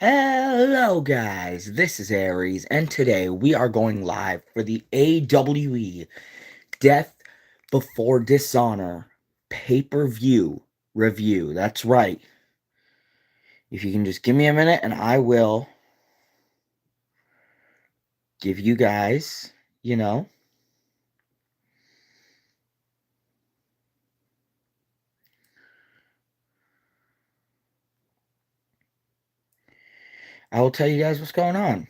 Hello, guys. This is Aries, and today we are going live for the AWE Death Before Dishonor pay-per-view review. That's right. If you can just give me a minute, and I will give you guys, you know, I will tell you guys what's going on.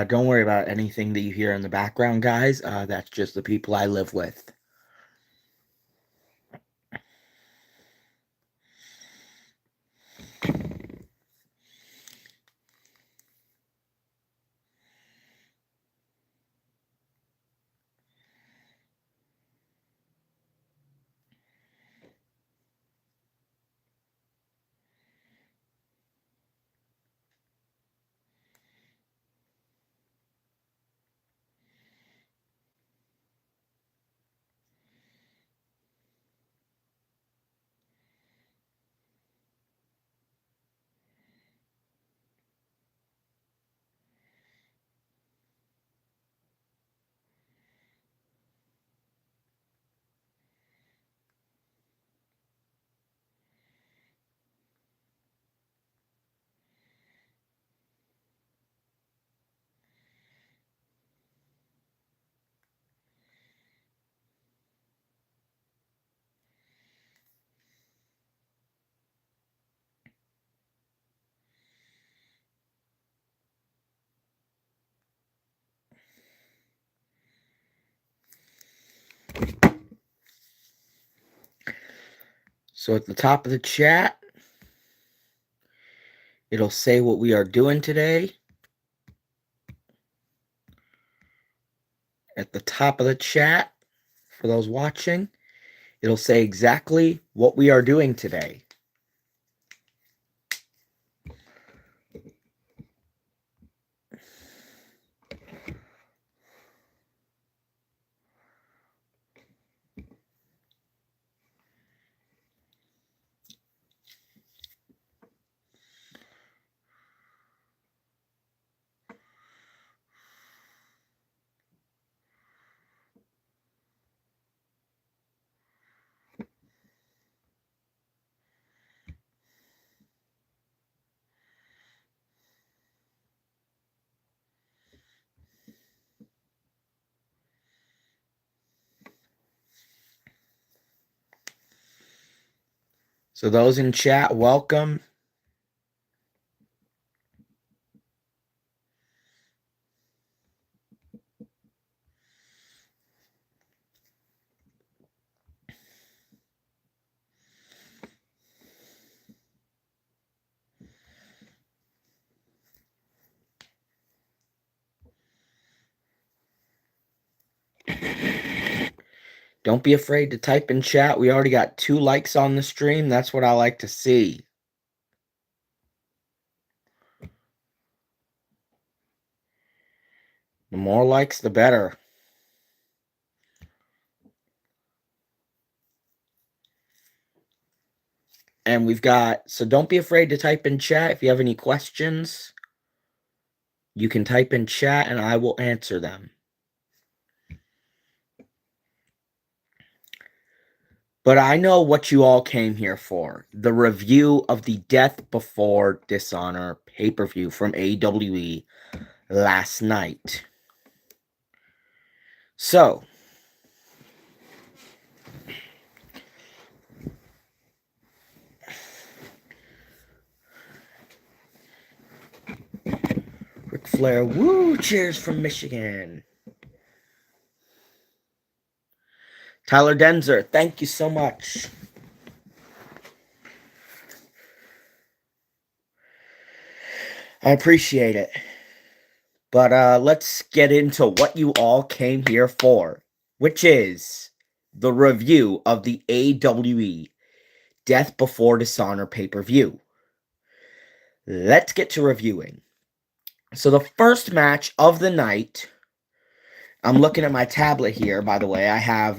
Don't worry about anything that you hear in the background, guys. That's just the people I live with. So at the top of the chat, it'll say what we are doing today. At the top of the chat, for those watching, it'll say exactly what we are doing today. So those in chat, welcome. Don't be afraid to type in chat. We already got 2 likes on the stream. That's what I like to see. The more likes, the better. And we've got, so don't be afraid to type in chat if you have any questions. You can type in chat and I will answer them. But I know what you all came here for. The review of the Death Before Dishonor pay-per-view from AWE last night. So, Ric Flair, woo, cheers from Michigan. Tyler Denzer, thank you so much. I appreciate it. But let's get into what you all came here for, which is the review of the AWE Death Before Dishonor pay-per-view. Let's get to reviewing. So the first match of the night, I'm looking at my tablet here, by the way. I have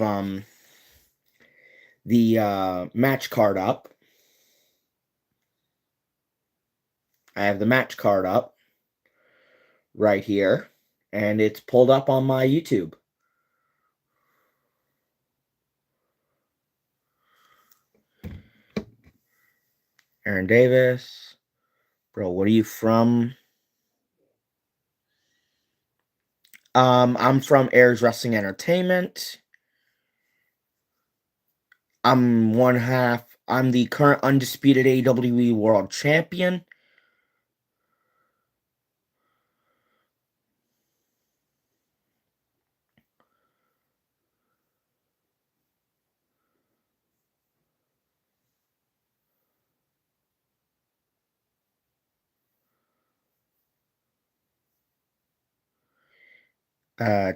the match card up. I have the match card up right here, and it's pulled up on my YouTube. Aaron Davis. Bro, what are you from? I'm from Aries Wrestling Entertainment. I'm the current undisputed AWE World Champion.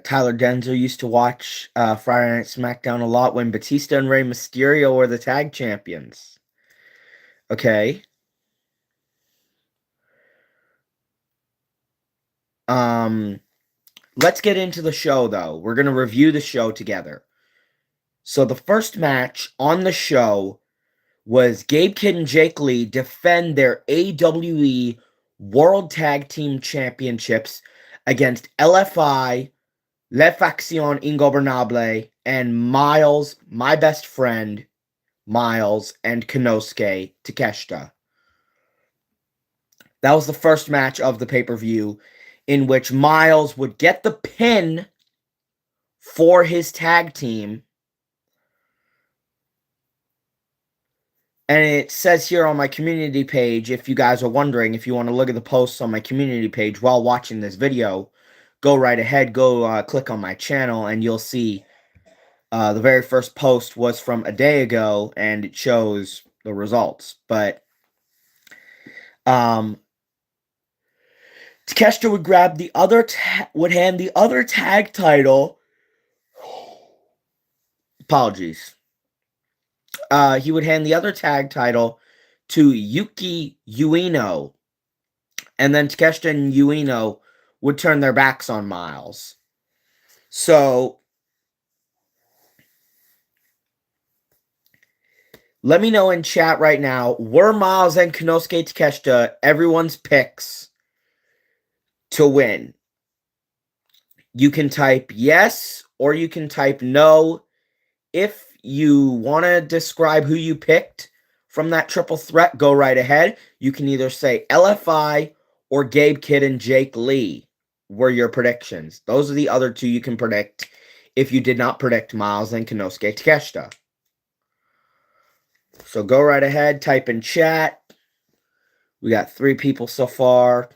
Tyler Denzer used to watch Friday Night SmackDown a lot when Batista and Rey Mysterio were the tag champions. Okay. Let's get into the show, though. We're going to review the show together. So the first match on the show was Gabe Kidd and Jake Lee defend their AWE World Tag Team Championships against LFI, Le Faction Ingobernable, and Miles, my best friend, Miles, and Konosuke Takeshita. That was the first match of the pay-per-view in which Miles would get the pin for his tag team. And it says here on my community page, if you guys are wondering, if you want to look at the posts on my community page while watching this video, go right ahead, go click on my channel, and you'll see the very first post was from a day ago, and it shows the results. But Takeshita would grab the other, would hand the other tag title. Apologies. He would hand the other tag title to Yuki Ueno, and then Takeshita and Ueno would turn their backs on Miles. So, let me know in chat right now, were Miles and Konosuke Takeshita everyone's picks to win? You can type yes or you can type no. If you want to describe who you picked from that triple threat, go right ahead. You can either say LFI or Gabe Kidd and Jake Lee were your predictions. Those are the other two you can predict if you did not predict Miles and Konosuke Takeshita. So go right ahead, type in chat. We got 3 people so far.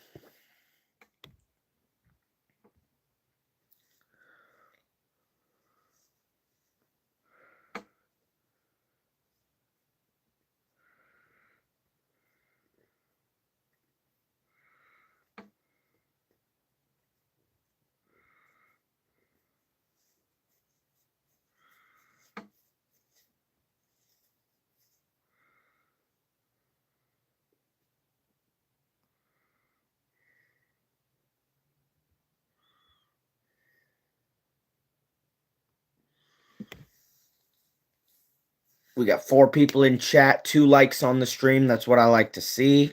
We got 4 people in chat, 2 likes on the stream. That's what I like to see.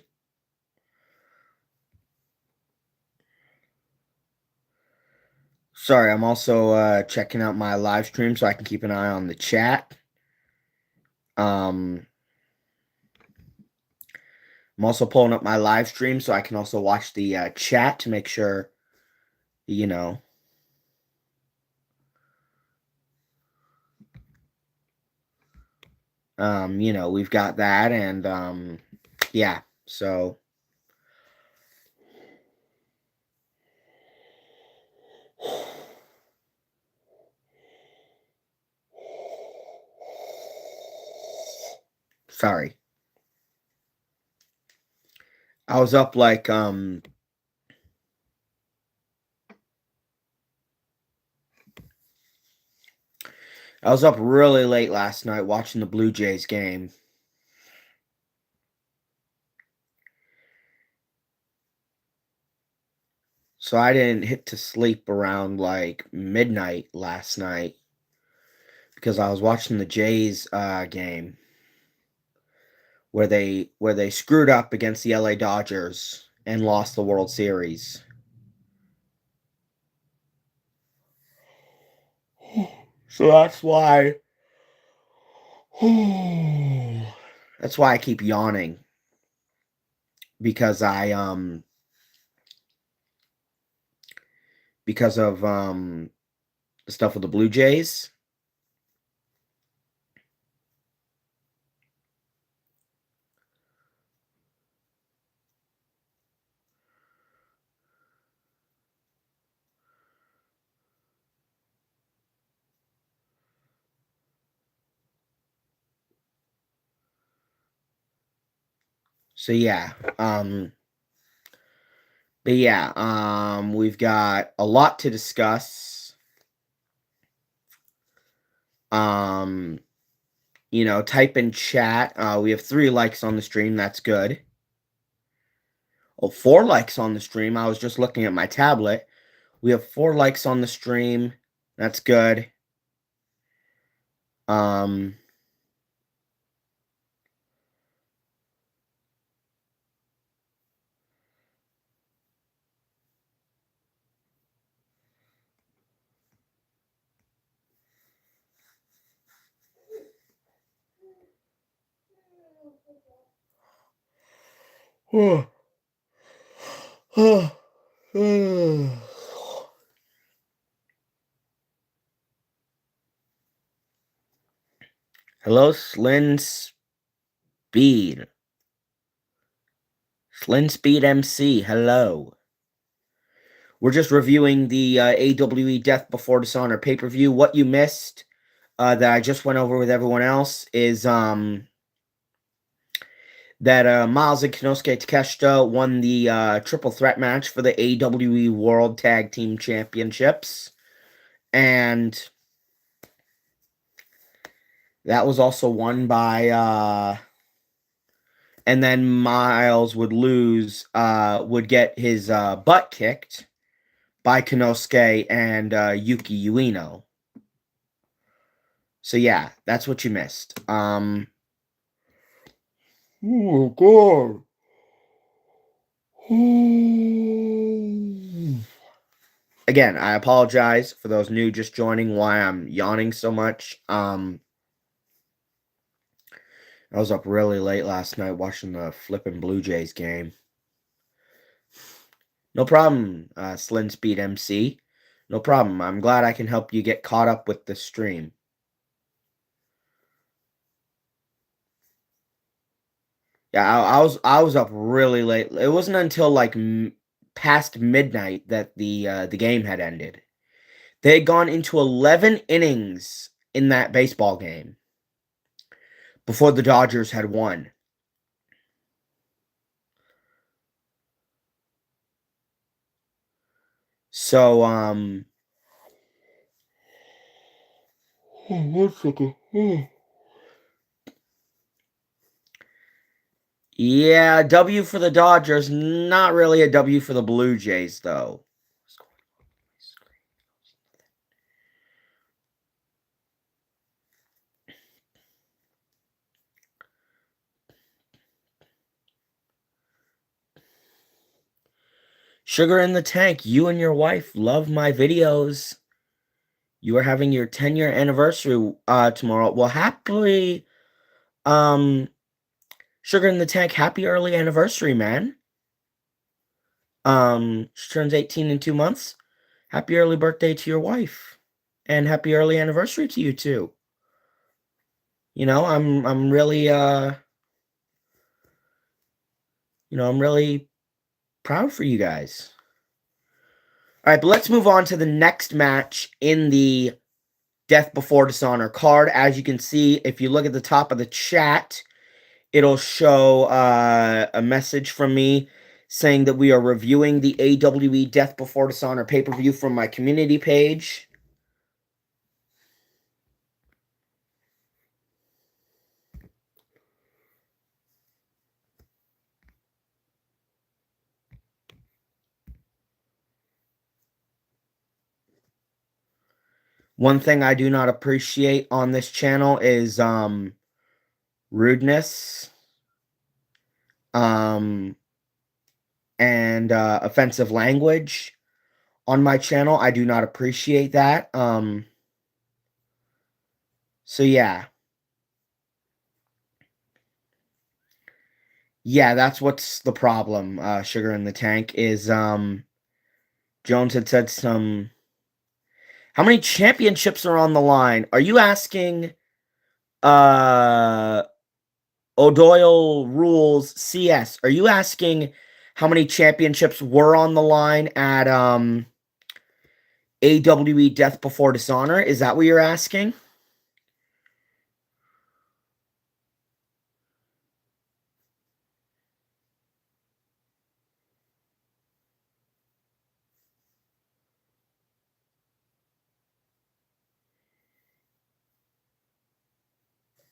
Sorry, I'm also checking out my live stream so I can keep an eye on the chat. I'm also pulling up my live stream so I can also watch the chat to make sure, you know. We've got that, and yeah, so sorry. I was up like I was up really late last night watching the Blue Jays game. So I didn't hit to sleep around like midnight last night because I was watching the Jays game where they screwed up against the LA Dodgers and lost the World Series. So that's why that's why I keep yawning because because of the stuff with the Blue Jays. So yeah, but yeah, we've got a lot to discuss. Um, type in chat. We have 3 likes on the stream. That's good. Oh, 4 likes on the stream. I was just looking at my tablet. We have 4 likes on the stream. That's good. Um, hello, Speed. Slin Speed MC. Hello. We're just reviewing the AWE Death Before Dishonor pay-per-view. What you missed that I just went over with everyone else is that Miles and Konosuke Takeshita won the triple threat match for the AWE World Tag Team Championships. And that was also won by and then Miles would would get his butt kicked by Konosuke and Yuki Ueno. So yeah, that's what you missed. Oh god. Again, I apologize for those new just joining why I'm yawning so much. I was up really late last night watching the flippin' Blue Jays game. No problem, Slin Speed MC. No problem. I'm glad I can help you get caught up with the stream. Yeah, I was up really late. It wasn't until like past midnight that the game had ended. They had gone into 11 innings in that baseball game before the Dodgers had won. So, one second. Yeah, W for the Dodgers, not really a W for the Blue Jays, though. Sugar in the Tank, you and your wife love my videos. You are having your 10-year anniversary tomorrow. Well, happy Sugar in the Tank, happy early anniversary, man. She turns 18 in 2 months. Happy early birthday to your wife. And happy early anniversary to you too. You know, I'm really I'm really proud for you guys. All right, but let's move on to the next match in the Death Before Dishonor card. As you can see, if you look at the top of the chat, it'll show a message from me saying that we are reviewing the AWE Death Before Dishonor pay-per-view from my community page. One thing I do not appreciate on this channel is rudeness and offensive language on my channel. I do not appreciate that. So yeah. Yeah, that's what's the problem, Sugar in the Tank, is Jones had said some... How many championships are on the line? Are you asking O'Doyle Rules CS? Are you asking how many championships were on the line at AWE Death Before Dishonor? Is that what you're asking?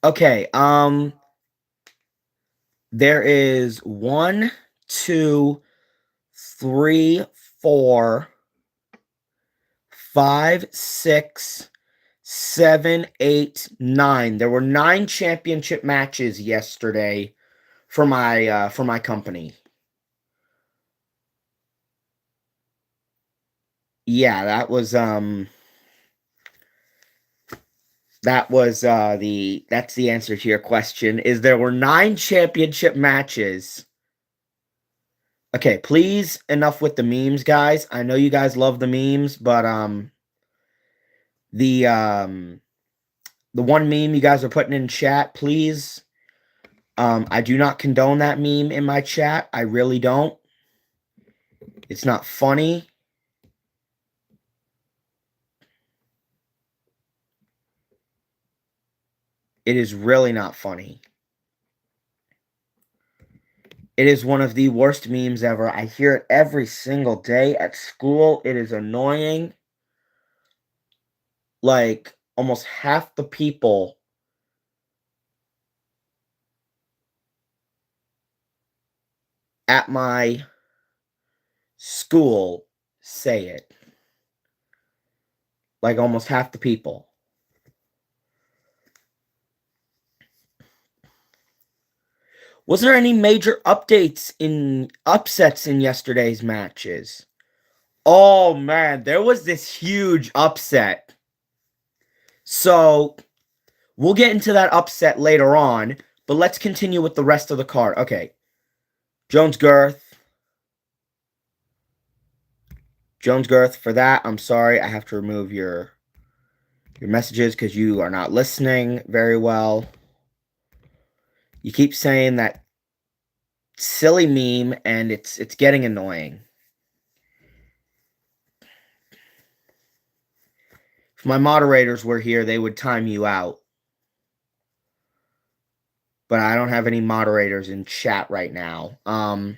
Okay, there is 1, 2, 3, 4, 5, 6, 7, 8, 9. There were 9 championship matches yesterday for my company. Yeah, that's the answer to your question, is there were 9 championship matches. Okay, please, enough with the memes, guys. I know you guys love the memes, but the one meme you guys are putting in chat, please. I do not condone that meme in my chat. I really don't. It's not funny. It is really not funny. It is one of the worst memes ever. I hear it every single day at school. It is annoying. Like, almost half the people at my school say it. Like, almost half the people. Was there any major upsets in yesterday's matches? Oh man, there was this huge upset. So, we'll get into that upset later on, but let's continue with the rest of the card. Okay. Jones Girth. For that, I'm sorry. I have to remove your messages because you are not listening very well. You keep saying that silly meme, and it's getting annoying. If my moderators were here, they would time you out. But I don't have any moderators in chat right now. But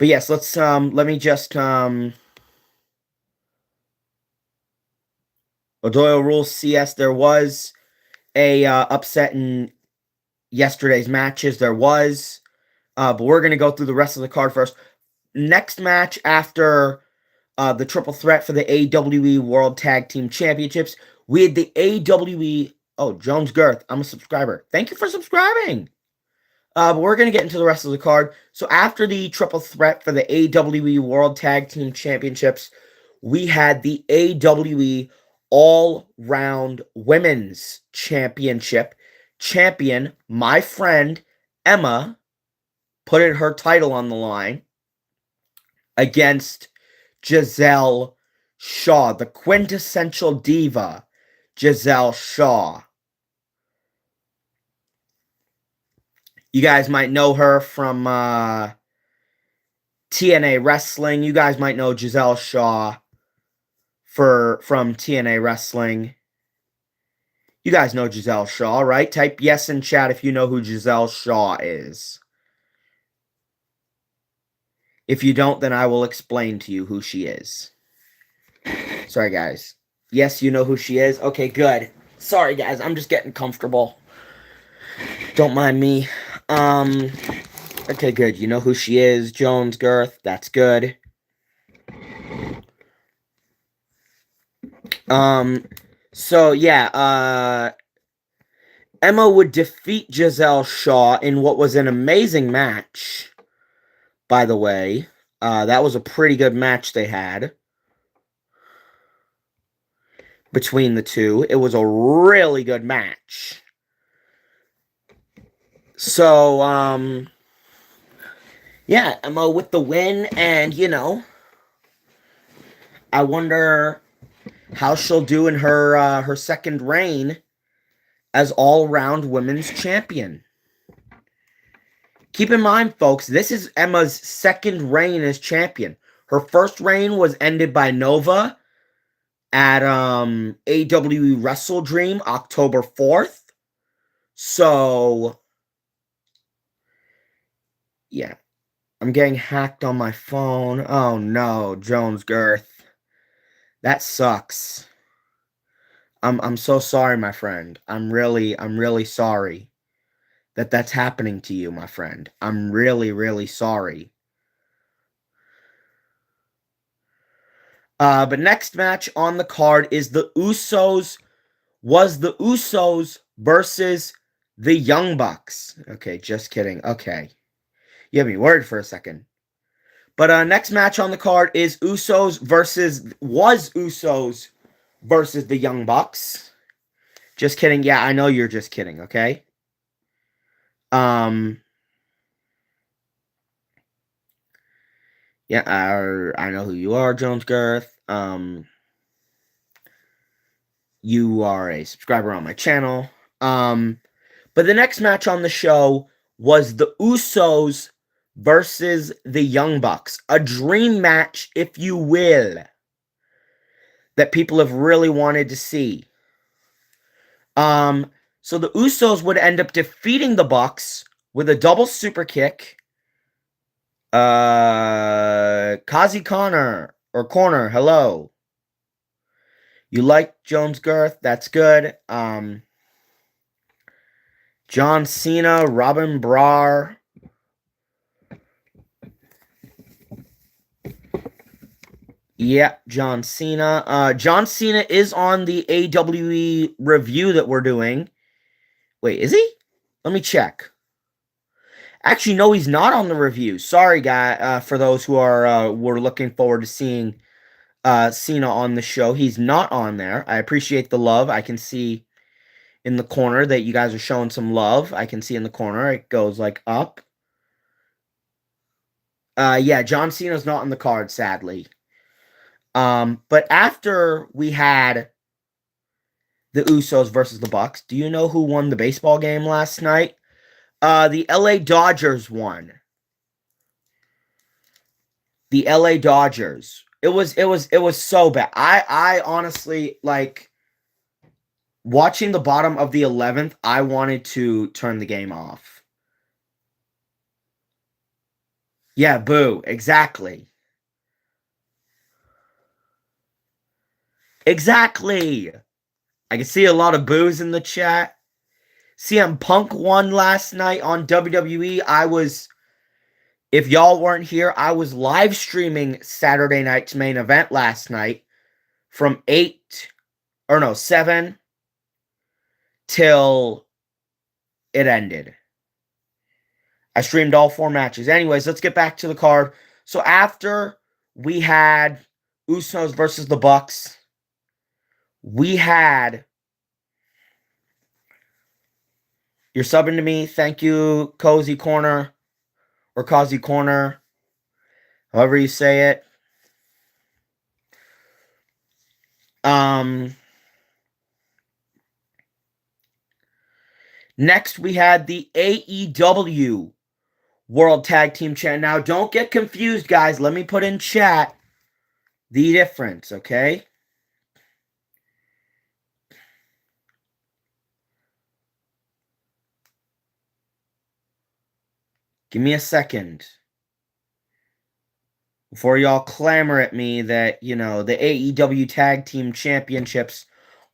yes, let's let me just O'Doyle Rules CS. There was a upset in yesterday's matches. There was, but we're gonna go through the rest of the card first. Next match after the triple threat for the AWE World Tag Team Championships, we had the AWE. Oh, Jones Girth, I'm a subscriber. Thank you for subscribing. But we're going to get into the rest of the card. So after the triple threat for the AWE World Tag Team Championships, we had the AWE All-Round Women's Championship. Champion, my friend, Emma, putting her title on the line against Giselle Shaw, the quintessential diva, Giselle Shaw. You guys might know her from TNA Wrestling. You guys might know Giselle Shaw from TNA Wrestling. You guys know Giselle Shaw, right? Type yes in chat if you know who Giselle Shaw is. If you don't, then I will explain to you who she is. Sorry, guys. Yes, you know who she is? Okay, good. Sorry, guys. I'm just getting comfortable. Don't mind me. Okay, good. You know who she is. Jones Girth. That's good. So, yeah, Emma would defeat Giselle Shaw in what was an amazing match, by the way. That was a pretty good match they had between the two. It was a really good match. So, yeah, Emma with the win, and, you know, I wonder how she'll do in her second reign as all-round women's champion. Keep in mind, folks, this is Emma's second reign as champion. Her first reign was ended by Nova at AWE Wrestle Dream October 4th. So, yeah. I'm getting hacked on my phone. Oh no, Jones Girth. That sucks. I'm so sorry, my friend. I'm really sorry that that's happening to you, my friend. I'm really sorry. But next match on the card is the Usos versus the Young Bucks. Okay, just kidding. Okay. You had me worried for a second. But next match on the card is Usos versus the Young Bucks. Just kidding. Yeah, I know you're just kidding, okay? Yeah, I know who you are, Jones Girth. You are a subscriber on my channel. But the next match on the show was the Usos versus the Young Bucks. A dream match, if you will, that people have really wanted to see. So the Usos would end up defeating the Bucks with a double super kick. Kazi Corner, hello. You like Jones Girth? That's good. John Cena, Robin Brar. Yeah, John Cena. John Cena is on the AWE review that we're doing. Wait, is he? Let me check. Actually, no, he's not on the review. Sorry, guy. For those who were looking forward to seeing Cena on the show, he's not on there. I appreciate the love. I can see in the corner that you guys are showing some love. I can see in the corner it goes like up. Yeah, John Cena's not on the card, sadly. But after we had the Usos versus the Bucks, do you know who won the baseball game last night? The LA Dodgers won. The LA Dodgers. It was so bad. I honestly, like, watching the bottom of the 11th, I wanted to turn the game off. Yeah, boo. Exactly. Exactly. I can see a lot of boos in the chat. CM Punk won last night on WWE. If y'all weren't here, I was live streaming Saturday night's main event last night from 7 till it ended. I streamed all 4 matches. Anyways, let's get back to the card. So after we had Usos versus the Bucks, we had... You're subbing to me. Thank you, Cozy Corner, or Cozy Corner, however you say it. Next, we had the AEW World Tag Team Champion. Now, don't get confused, guys. Let me put in chat the difference, okay? Give me a second. Before y'all clamor at me that, you know, the AEW Tag Team Championships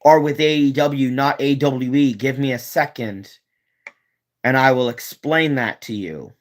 are with AEW, not AWE. Give me a second, and I will explain that to you.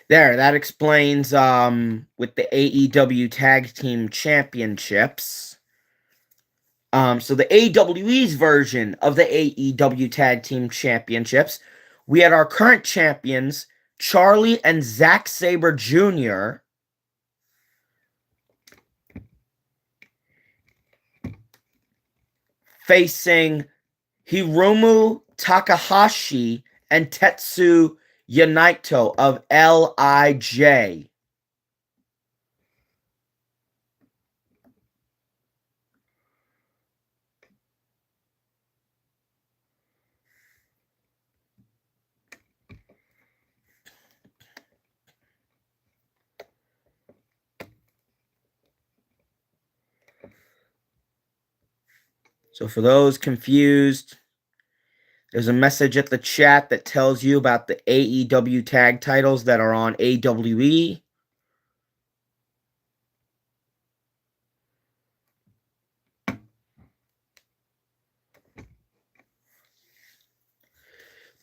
There, that explains with the AEW Tag Team Championships. So the AWE's version of the AEW Tag Team Championships, we had our current champions, Charlie and Zack Sabre Jr., facing Hiromu Takahashi and Tetsu Yanaito of LIJ. So for those confused, there's a message at the chat that tells you about the AEW tag titles that are on AWE.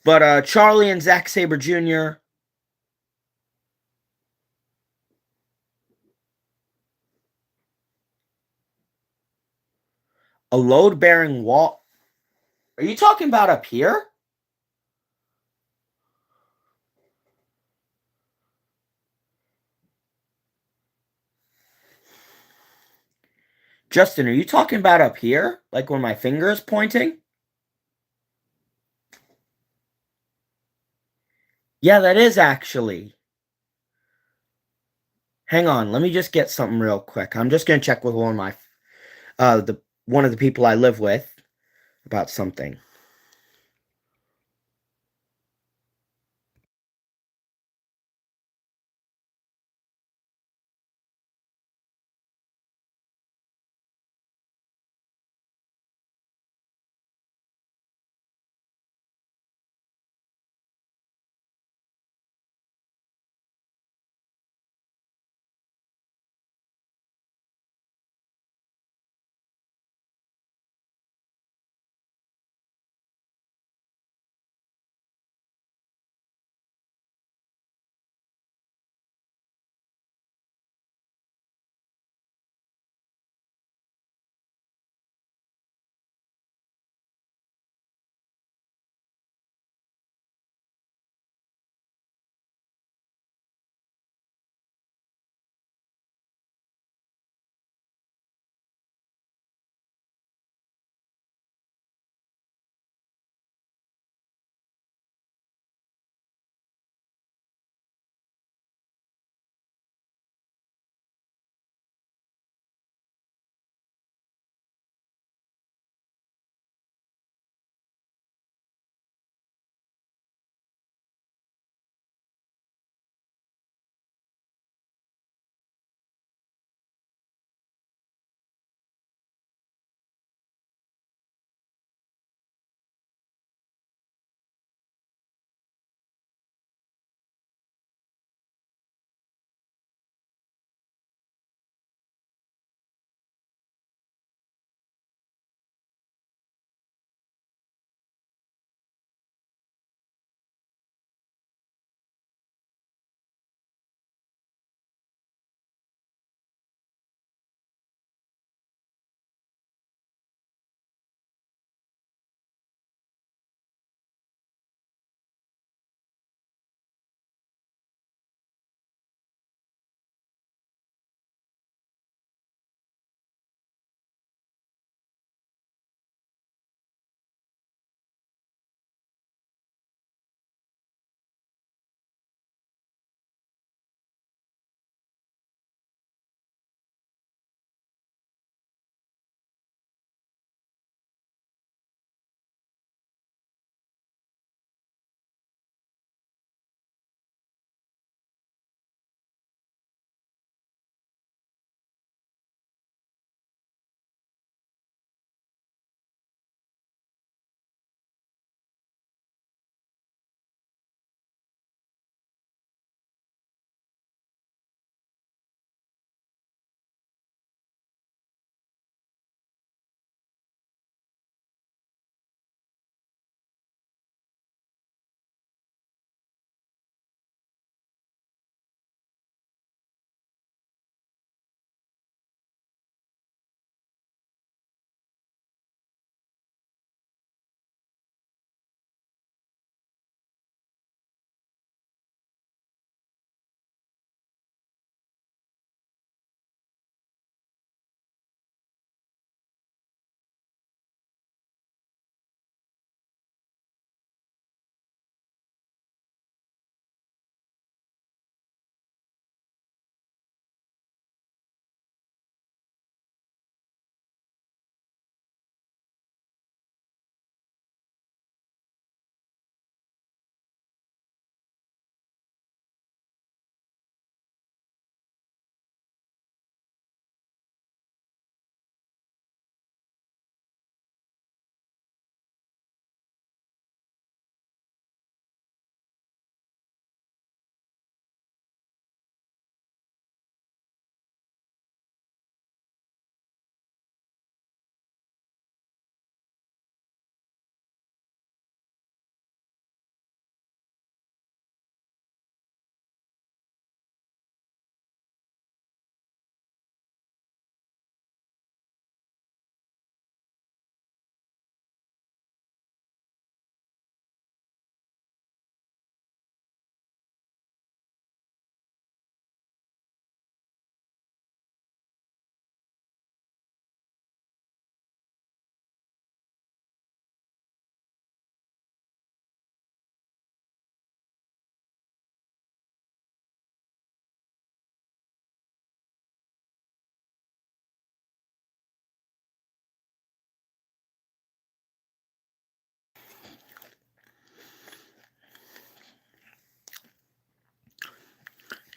But Charlie and Zack Sabre Jr. A load-bearing wall. Are you talking about up here? Justin, are you talking about up here? Like when my finger is pointing? Yeah, that is actually. Hang on, let me just get something real quick. I'm just gonna check with one of the people I live with about something.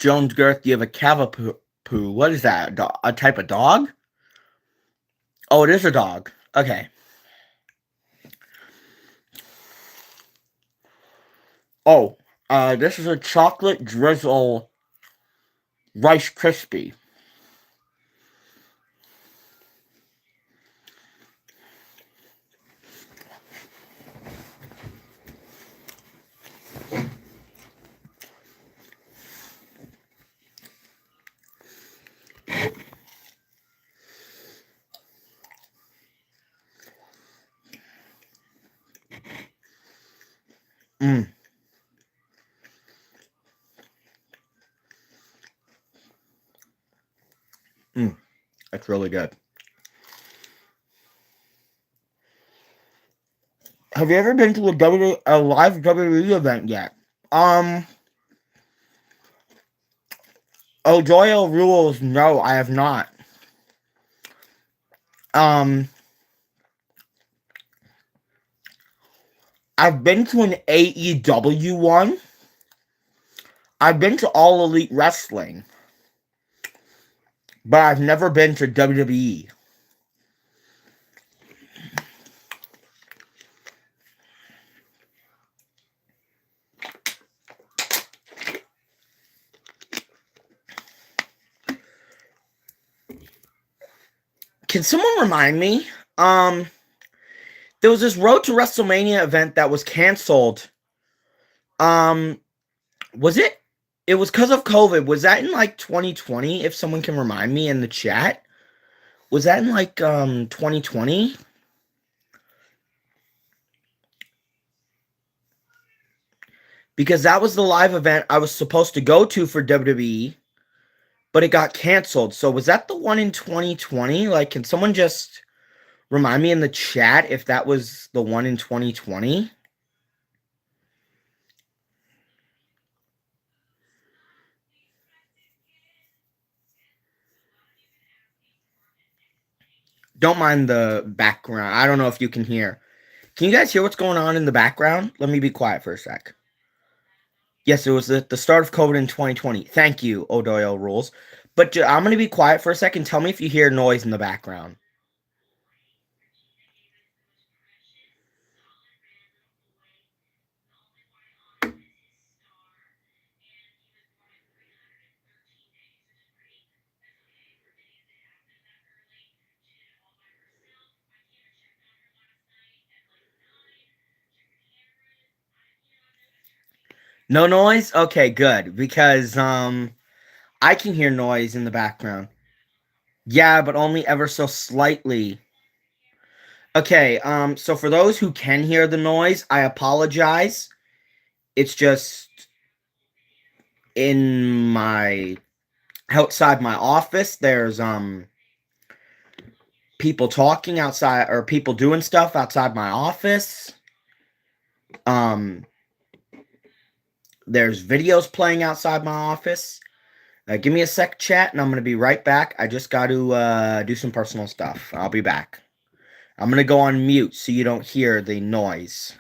Jones Girth, you have a Cavapoo. What is that? A type of dog? Oh, it is a dog. Okay. Oh, this is a chocolate drizzle Rice Krispie. Mmm. Mmm. That's really good. Have you ever been to a live WWE event yet? Um, O'Doyle Rules, no, I have not. Um, I've been to an AEW one. I've been to All Elite Wrestling, but I've never been to WWE. Can someone remind me? Um, there was this Road to WrestleMania event that was canceled. Um, was it? It was because of COVID. Was that in like 2020? If someone can remind me in the chat, was that in like 2020? Because that was the live event I was supposed to go to for WWE, but it got canceled. So was that the one in 2020? Like, can someone just remind me in the chat if that was the one in 2020? Don't mind the background. I don't know if you can hear. Can you guys hear what's going on in the background? Let me be quiet for a sec. Yes, it was the start of COVID in 2020. Thank you, O'Doyle Rules. But I'm going to be quiet for a second. Tell me if you hear noise in the background. No noise? Okay, good. Because I can hear noise in the background. Yeah, but only ever so slightly. Okay, so for those who can hear the noise, I apologize. It's just in my outside my office, there's people talking outside or people doing stuff outside my office. Um there's videos playing outside my office. Give me a sec, chat, and I'm gonna be right back. I just got to do some personal stuff. I'll be back. I'm gonna go on mute so you don't hear the noise.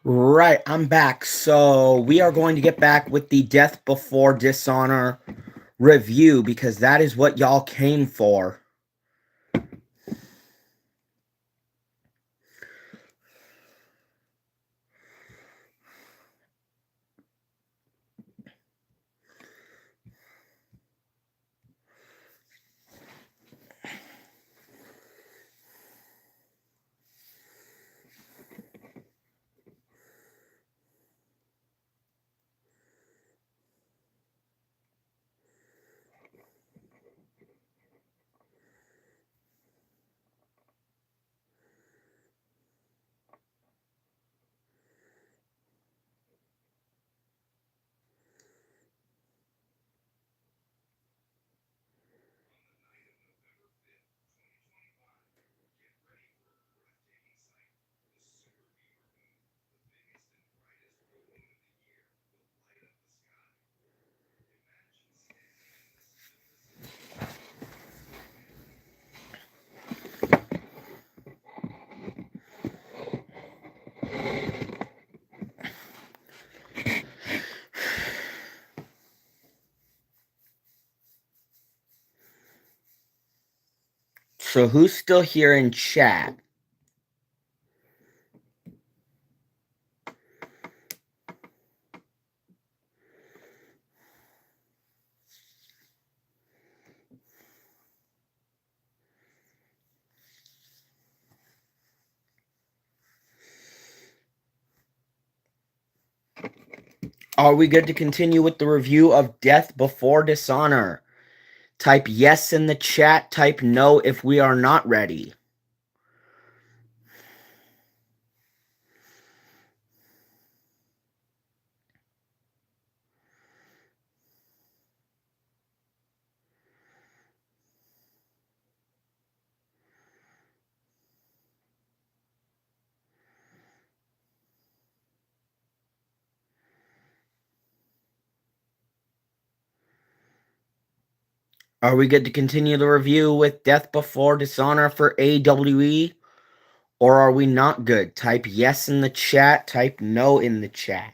Right, I'm back. So we are going to get back with the Death Before Dishonor review because that is what y'all came for. So who's still here in chat? Are we good to continue with the review of Death Before Dishonor? Type yes in the chat, type no if we are not ready. Are we good to continue the review with Death Before Dishonor for AWE? Or are we not good? Type yes in the chat, type no in the chat.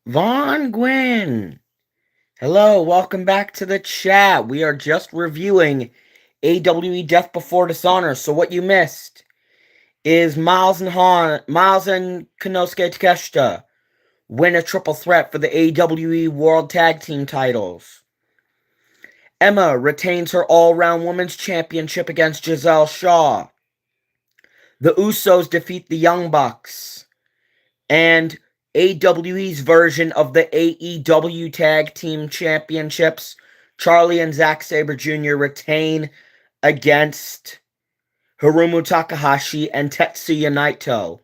Vaughn Gwyn! Hello, welcome back to the chat. We are just reviewing AWE Death Before Dishonor. So what you missed is Miles and Konosuke Takeshita win a triple threat for the AWE World Tag Team titles. Emma retains her all-round women's championship against Giselle Shaw. The Usos defeat the Young Bucks. And AWE's version of the AEW Tag Team Championships, Charlie and Zack Sabre Jr. retain against Hiromu Takahashi and Tetsuya Naito.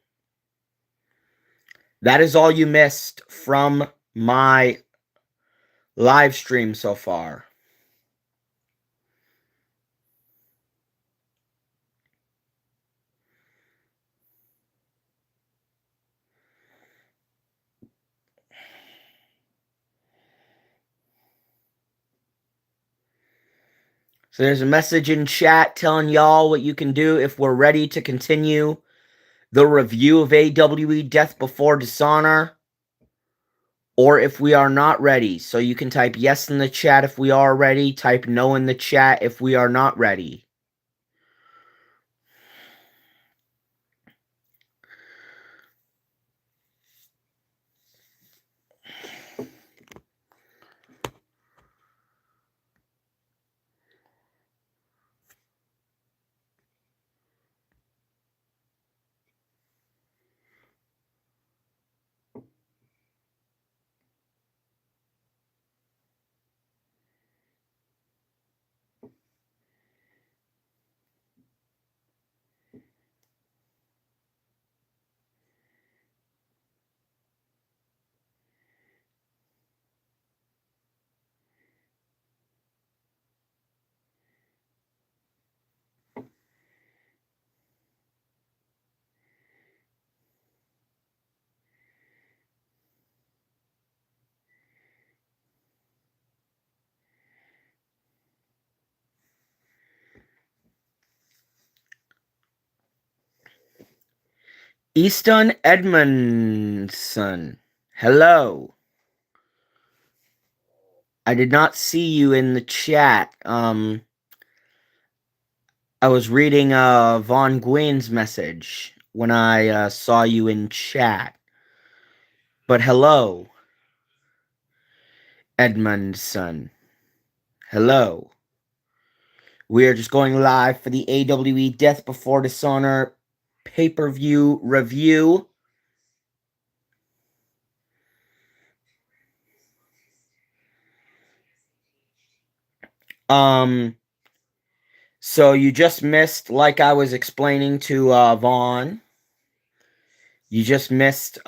That is all you missed from my live stream so far. So there's a message in chat telling y'all what you can do if we're ready to continue the review of AWE Death Before Dishonor, or if we are not ready. So you can type yes in the chat if we are ready, type no in the chat if we are not ready. Easton Edmondson, hello. I did not see you in the chat. I was reading Von Gwynn's message when I saw you in chat. But hello, Edmondson. Hello. We are just going live for the AWE Death Before Dishonor pay-per-view review. So you just missed, like I was explaining to Vaughn, you just missed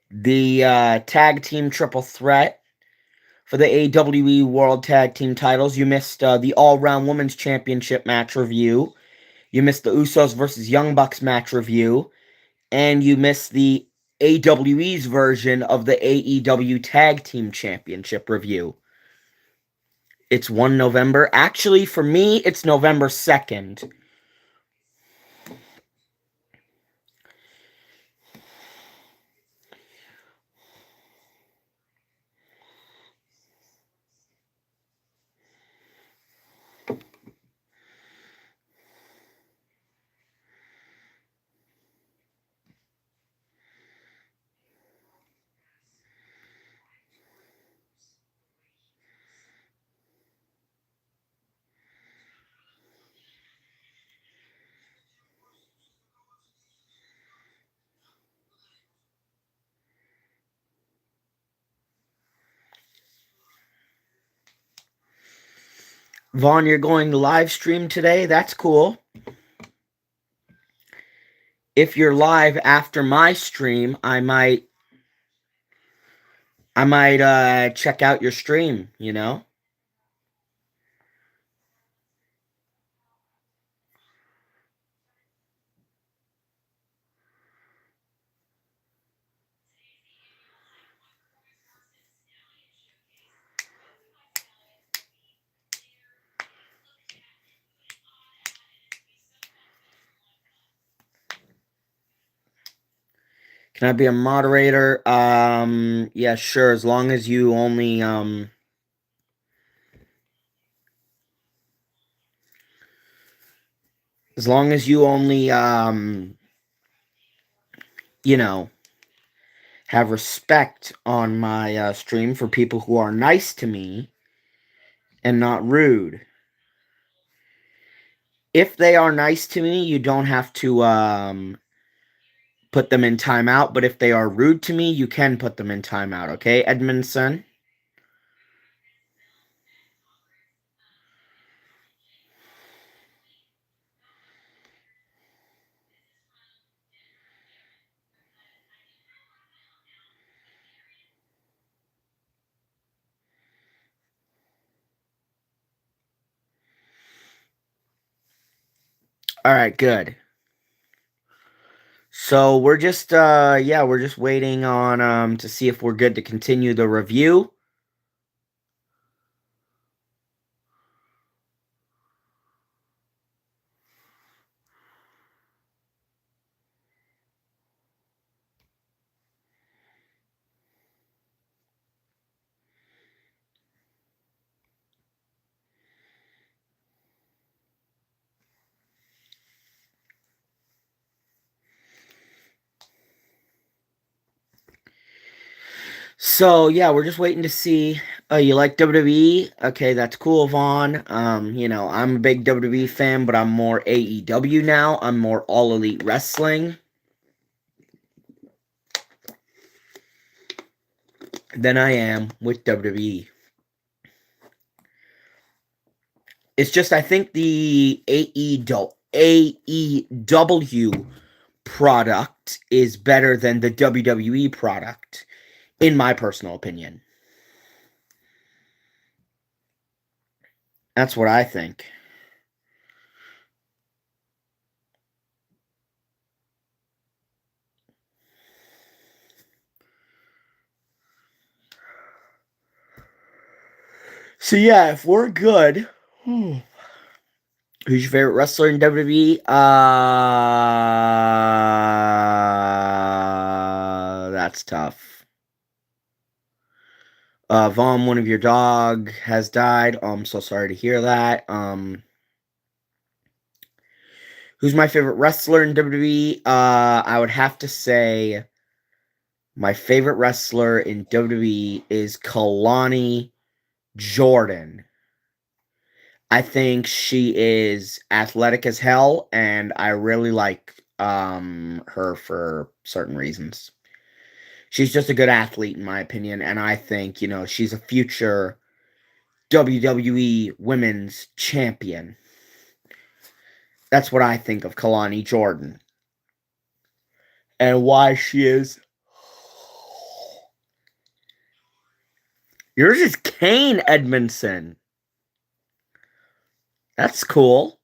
the tag team triple threat for the AWE World Tag Team titles. You missed the All-Round Women's Championship match review. You missed the Usos versus Young Bucks match review. And you missed the AWE's version of the AEW Tag Team Championship review. It's 1 November. Actually, for me, it's November 2nd. Vaughn, you're going to live stream today? That's cool. If you're live after my stream, I might check out your stream, you know? Can I be a moderator? Yeah, sure, as long as you only you know, have respect on my stream for people who are nice to me and not rude. If they are nice to me, you don't have to put them in timeout, but if they are rude to me, you can put them in timeout, okay, Edmondson? All right, good. So we're just we're just waiting on to see if we're good to continue the review. So yeah, we're just waiting to see. You like WWE? Okay, that's cool, Vaughn. I'm a big WWE fan, but I'm more AEW now. I'm more All Elite Wrestling than I am with WWE. It's just I think the AEW product is better than the WWE product, in my personal opinion. That's what I think. So yeah, if we're good, who's your favorite wrestler in WWE? That's tough. Vaughn, one of your dog has died. Oh, I'm so sorry to hear that. Who's my favorite wrestler in WWE? I would have to say my favorite wrestler in WWE is Kalani Jordan. I think she is athletic as hell, and I really like her for certain reasons. She's just a good athlete, in my opinion, and I think, she's a future WWE Women's Champion. That's what I think of Kalani Jordan. And why she is. Yours is Kane Edmondson. That's cool.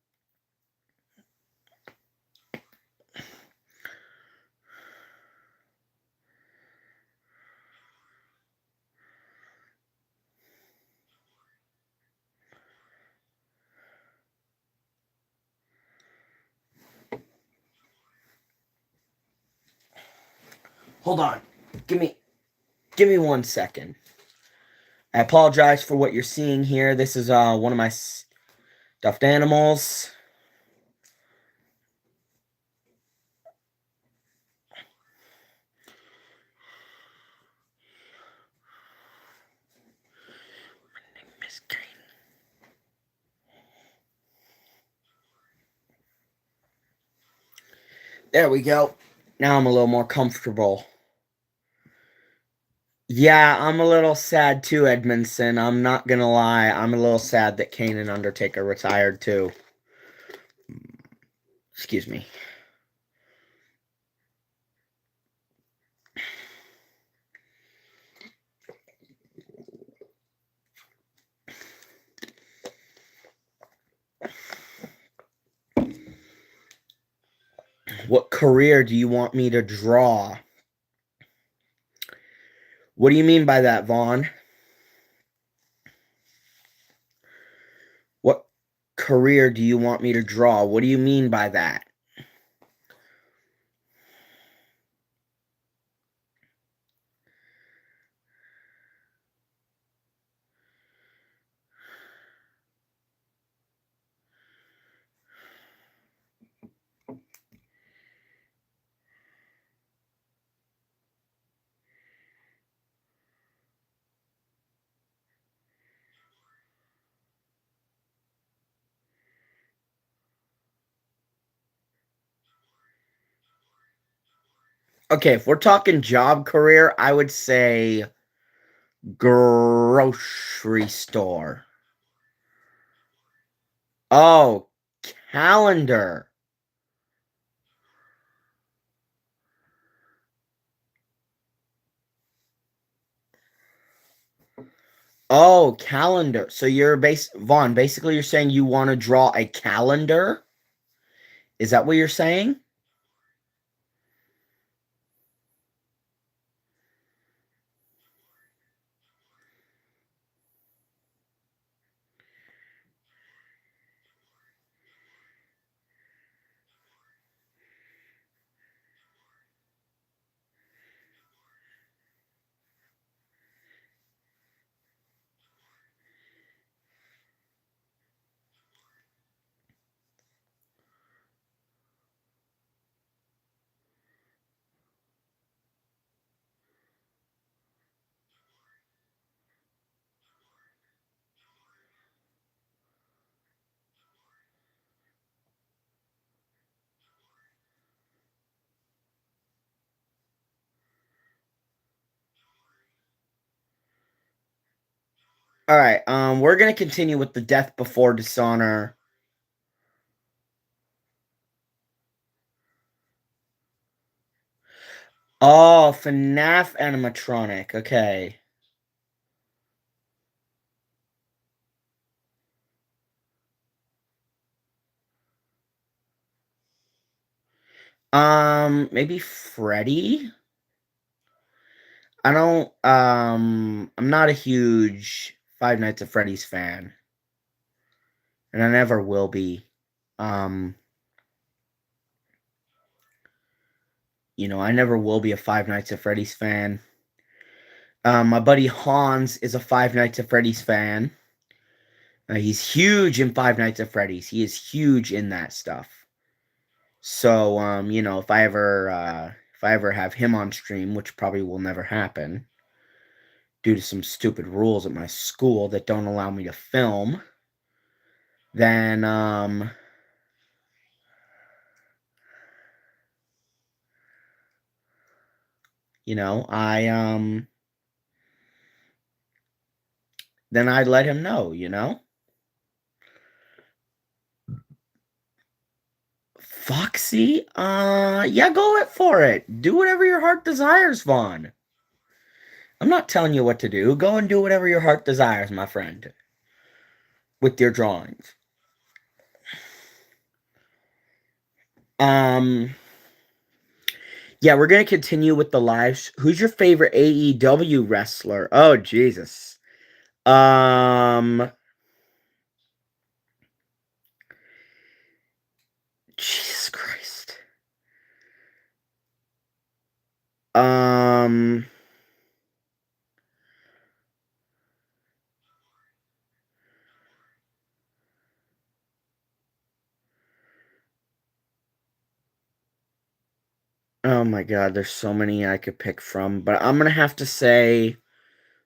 Hold on. Give me 1 second. I apologize for what you're seeing here. This is one of my stuffed animals. Miss Kane. There we go. Now I'm a little more comfortable. Yeah, I'm a little sad too, Edmondson. I'm not gonna lie. I'm a little sad that Kane and Undertaker retired too. Excuse me. What career do you want me to draw? What do you mean by that, Vaughn? What career do you want me to draw? What do you mean by that? Okay, if we're talking job career, I would say grocery store. Oh, calendar. Oh, calendar. So Vaughn, basically you're saying you want to draw a calendar? Is that what you're saying? All right, we're gonna continue with the Death Before Dishonor. Oh, FNAF animatronic. Okay. Maybe Freddy? I'm not a huge Five Nights at Freddy's fan, and I never will be. Um, I never will be a Five Nights at Freddy's fan. My buddy Hans is a Five Nights at Freddy's fan. He's huge in Five Nights at Freddy's. He is huge in that stuff. So, if I ever have him on stream, which probably will never happen due to some stupid rules at my school that don't allow me to film, then I then I'd let him know. Foxy? Yeah, go for it. Do whatever your heart desires, Vaughn. I'm not telling you what to do. Go and do whatever your heart desires, my friend, with your drawings. Yeah, we're gonna continue with the live. Who's your favorite AEW wrestler? Oh, Jesus. Um, Jesus Christ. Um, oh my God, there's so many I could pick from, but I'm gonna have to say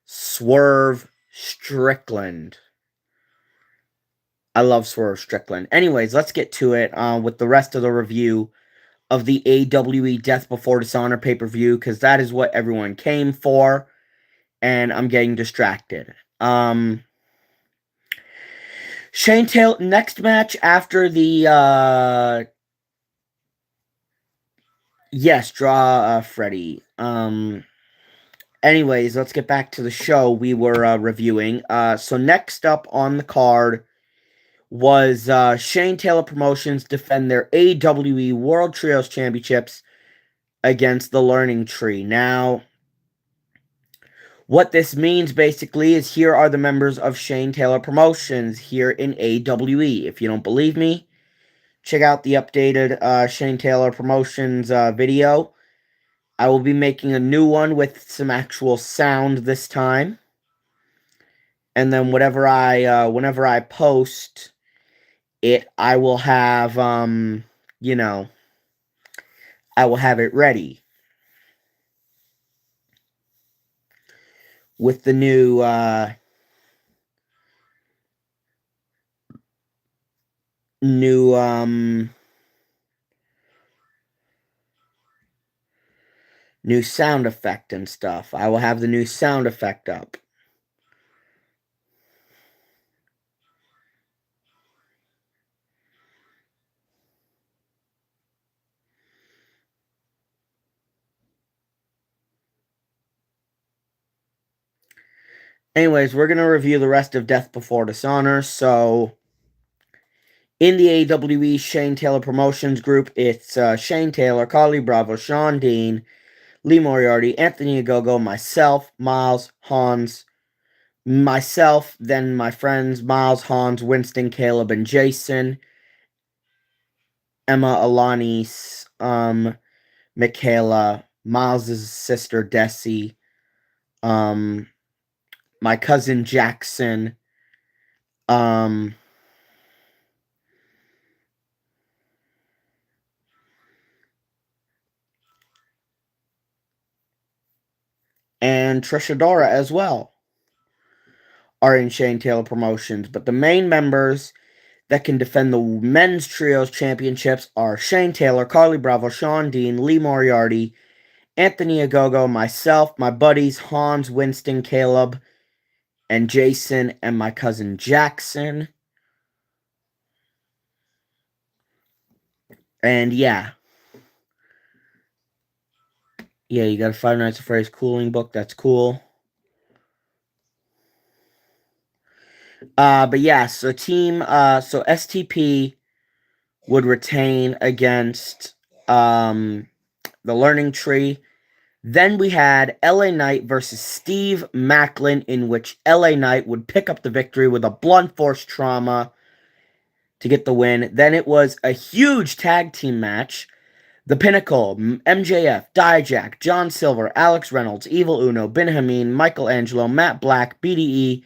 Swerve Strickland. I love Swerve Strickland. Anyways, let's get to it with the rest of the review of the AWE Death Before Dishonor pay-per-view, because that is what everyone came for, and I'm getting distracted. Shane Taylor, next match after the, yes, draw Freddy. Anyways, let's get back to the show we were reviewing. So next up on the card was Shane Taylor Promotions defend their AWE World Trios Championships against the Learning Tree. Now, what this means basically is here are the members of Shane Taylor Promotions here in AWE. If you don't believe me, check out the updated Shane Taylor Promotions video. I will be making a new one with some actual sound this time. And then whenever I post it, I will have I will have it ready with the new sound effect and stuff. I will have the new sound effect up. Anyways, we're going to review the rest of Death Before Dishonor. So, in the AWE Shane Taylor Promotions group, it's Shane Taylor, Carly Bravo, Sean Dean, Lee Moriarty, Anthony Agogo, myself, Miles, Hans, myself, then my friends Miles, Hans, Winston, Caleb, and Jason, Emma, Alanis, Michaela, Miles' sister, Desi, my cousin Jackson, and Trisha Dora as well are in Shane Taylor Promotions. But the main members that can defend the men's trios championships are Shane Taylor, Carly Bravo, Sean Dean, Lee Moriarty, Anthony Agogo, myself, my buddies Hans, Winston, Caleb, and Jason and my cousin Jackson. And yeah. Yeah, you got a Five Nights at Freddy's cooling book. That's cool. But yeah, so so STP would retain against the Learning Tree. Then we had LA Knight versus Steve Macklin, in which LA Knight would pick up the victory with a blunt force trauma to get the win. Then it was a huge tag team match. The Pinnacle, MJF, Dijak, John Silver, Alex Reynolds, Evil Uno, Ben Hameen, Michelangelo, Matt Black, BDE,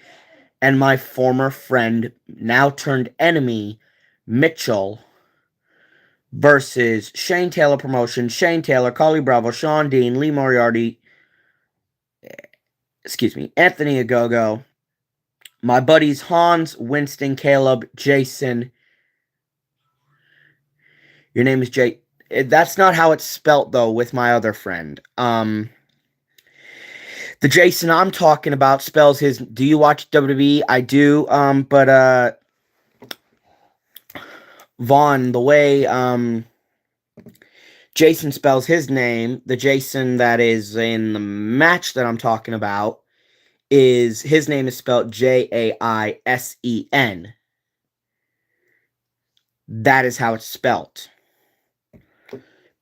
and my former friend, now turned enemy, Mitchell, versus Shane Taylor Promotion, Shane Taylor, Carly Bravo, Sean Dean, Lee Moriarty, Anthony Agogo, my buddies Hans, Winston, Caleb, Jason. Your name is Jay. That's not how it's spelt, though, with my other friend. The Jason I'm talking about spells his. Do you watch WWE? I do. But Vaughn, the way Jason spells his name, the Jason that is in the match that I'm talking about, is his name is spelled Jaisen. That is how it's spelt.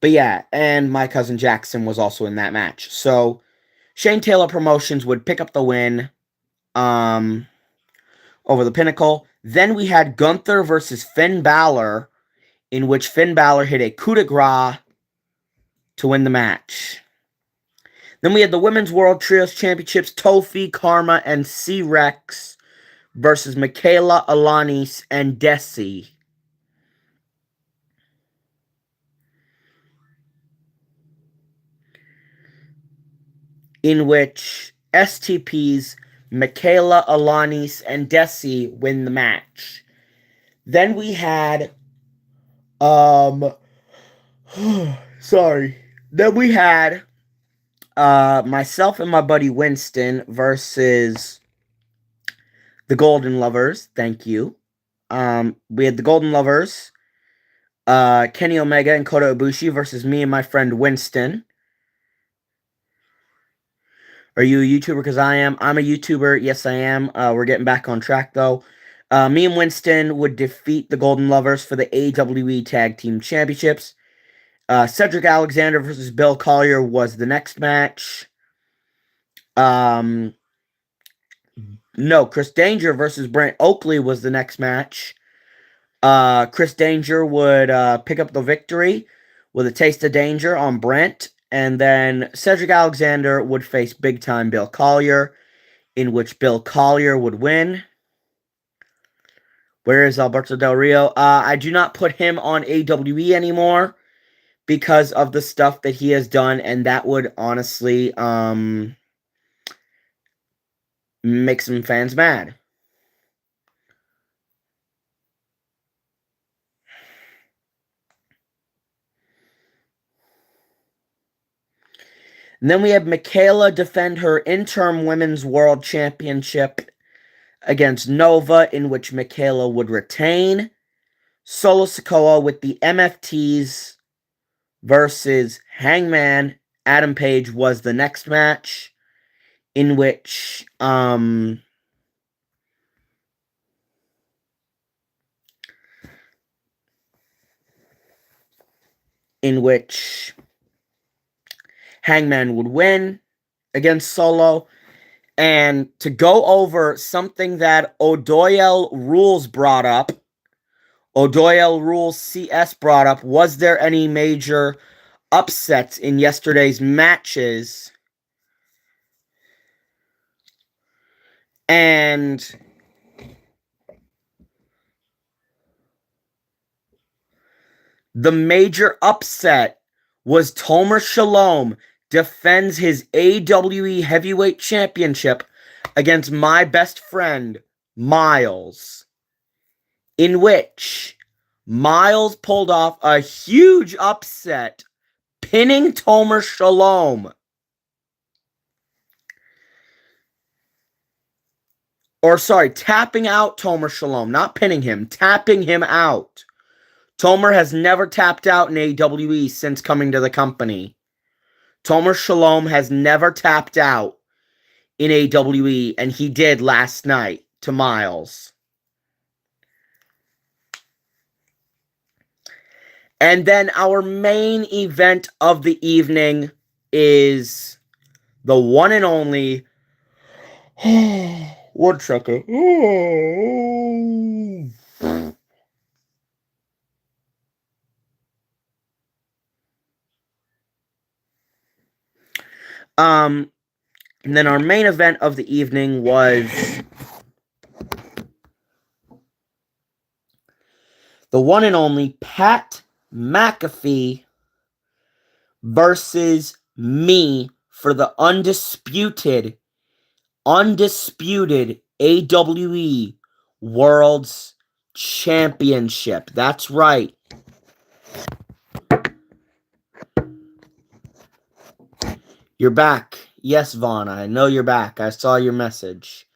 But yeah, and my cousin Jackson was also in that match. So Shane Taylor Promotions would pick up the win over the Pinnacle. Then we had Gunther versus Finn Balor, in which Finn Balor hit a coup de grace to win the match. Then we had the Women's World Trios Championships, Tofi, Karma, and C-Rex versus Michaela, Alanis, and Desi. In which STP's Michaela, Alanis, and Desi win the match. Then we had sorry. Then we had myself and my buddy Winston versus the Golden Lovers. Thank you. We had the Golden Lovers, Kenny Omega and Kota Ibushi versus me and my friend Winston. Are you a YouTuber? Because I am. I'm a YouTuber. Yes, I am. We're getting back on track, though. Me and Winston would defeat the Golden Lovers for the AWE Tag Team Championships. Cedric Alexander versus Bill Collier was the next match. No, Chris Danger versus Brent Oakley was the next match. Chris Danger would pick up the victory with a taste of danger on Brent. And then Cedric Alexander would face big-time Bill Collier, in which Bill Collier would win. Where is Alberto Del Rio? I do not put him on AWE anymore because of the stuff that he has done, and that would honestly make some fans mad. And then we have Michaela defend her interim Women's World Championship against Nova, in which Michaela would retain. Solo Sikoa with the MFTs versus Hangman. Adam Page was the next match, in which Hangman would win against Solo. And to go over something that O'Doyle Rules brought up, O'Doyle Rules CS brought up, was there any major upsets in yesterday's matches? And the major upset was Tomer Shalom defends his AWE Heavyweight Championship against my best friend, Miles, in which Miles pulled off a huge upset, pinning Tomer Shalom. Or sorry, tapping out Tomer Shalom, not pinning him, tapping him out. Tomer has never tapped out in AWE since coming to the company. Tomer Shalom has never tapped out in AWE, and he did last night to Miles. And then our main event of the evening is the one and only. One second. And then our main event of the evening was the one and only Pat McAfee versus me for the undisputed AWE World's Championship. That's right. You're back. Yes, Vaughn, I know you're back. I saw your message.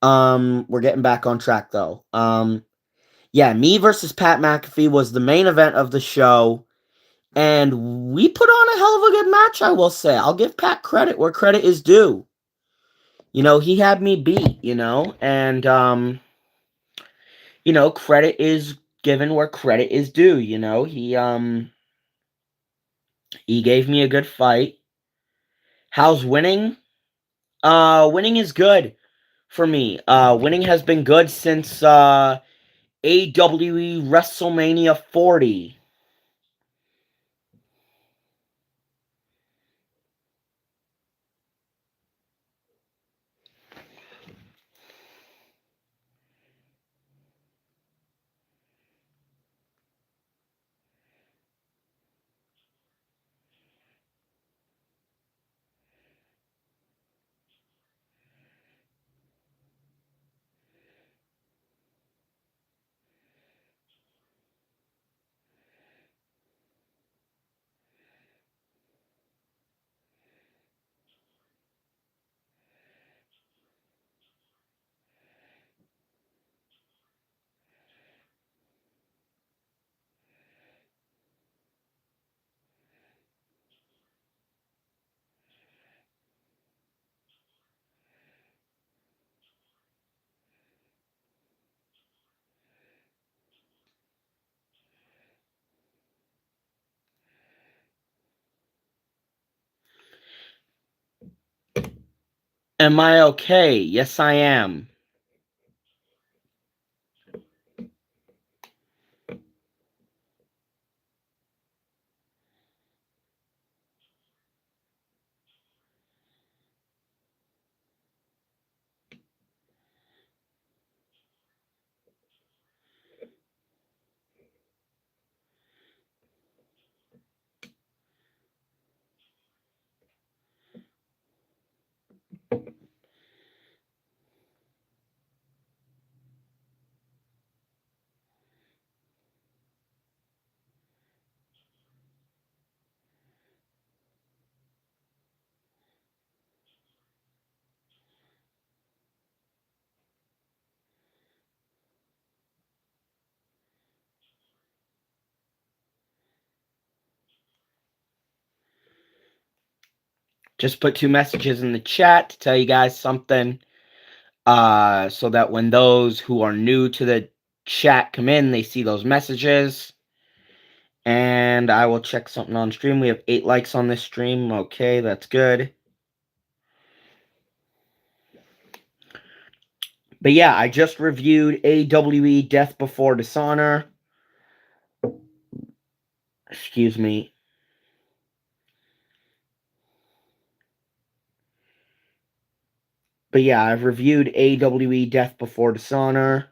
We're getting back on track though. Yeah, me versus Pat McAfee was the main event of the show, and we put on a hell of a good match, I will say. I'll give Pat credit where credit is due. You know, he had me beat, and credit is given where credit is due, he gave me a good fight. How's winning? Winning is good for me. Winning has been good since AWE WrestleMania 40. Am I okay? Yes, I am. Just put 2 messages in the chat to tell you guys something. So that when those who are new to the chat come in, they see those messages. And I will check something on stream. We have 8 likes on this stream. Okay, that's good. But yeah, I just reviewed AWE Death Before Dishonor. Excuse me. But yeah, I've reviewed AWE Death Before Dishonor.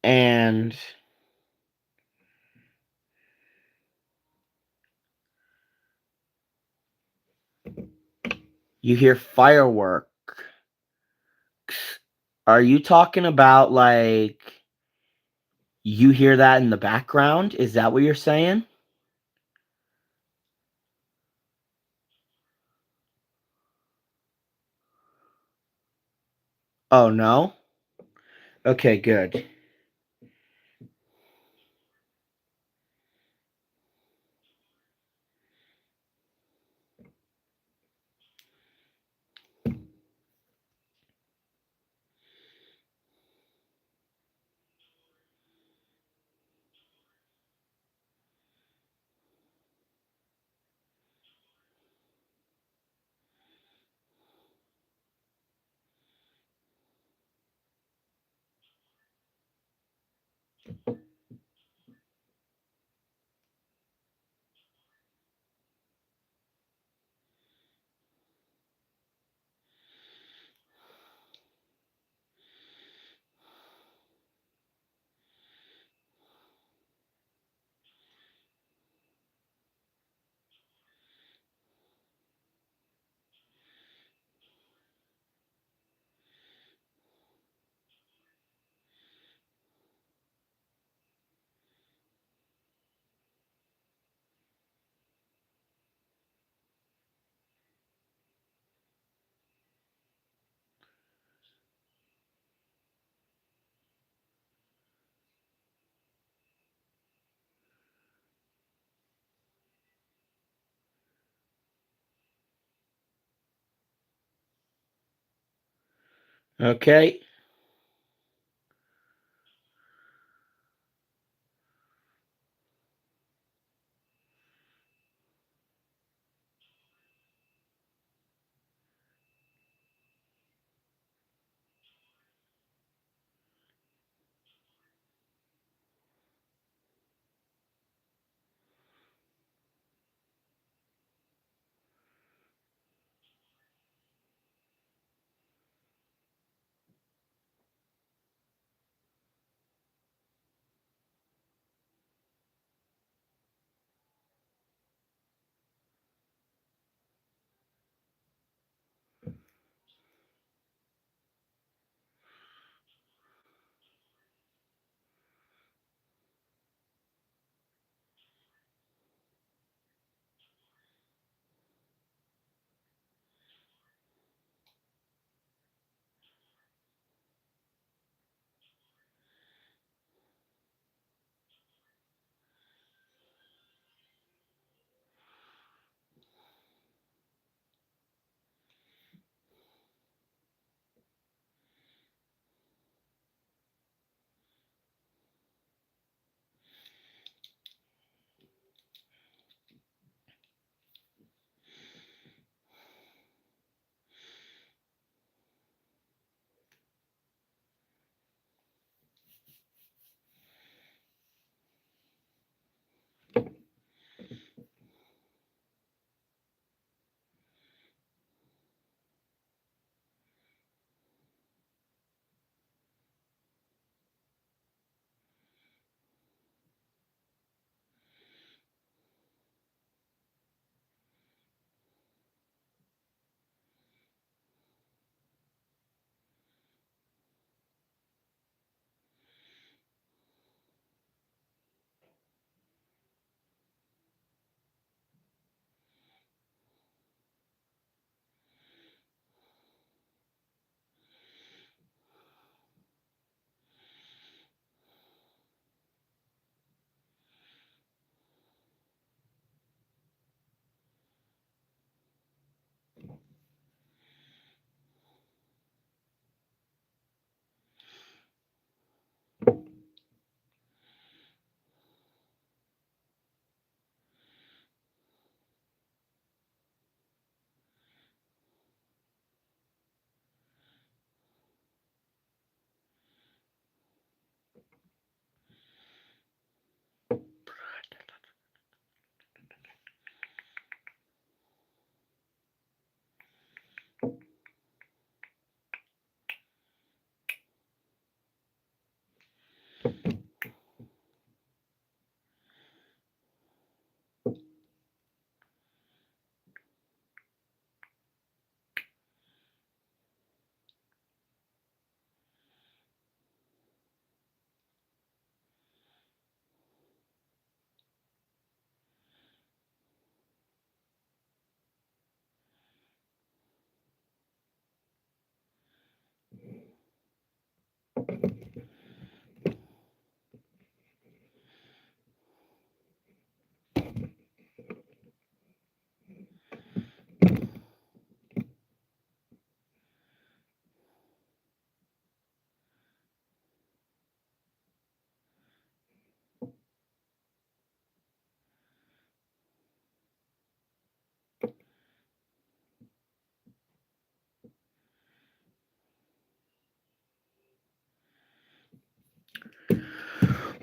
And you hear fireworks. Are you talking about, like, you hear that in the background? Is that what you're saying? Oh, no? Okay, good. Okay.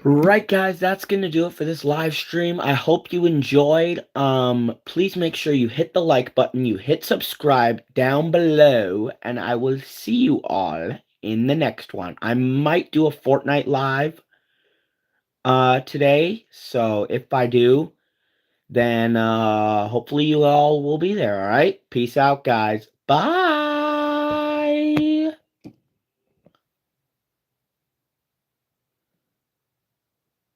Right, guys, that's gonna do it for this live stream. I hope you enjoyed. Please make sure you hit the like button, you hit subscribe down below, and I will see you all in the next one. I might do a Fortnite live today, so if I do, then hopefully you all will be there, all right? Peace out, guys. Bye.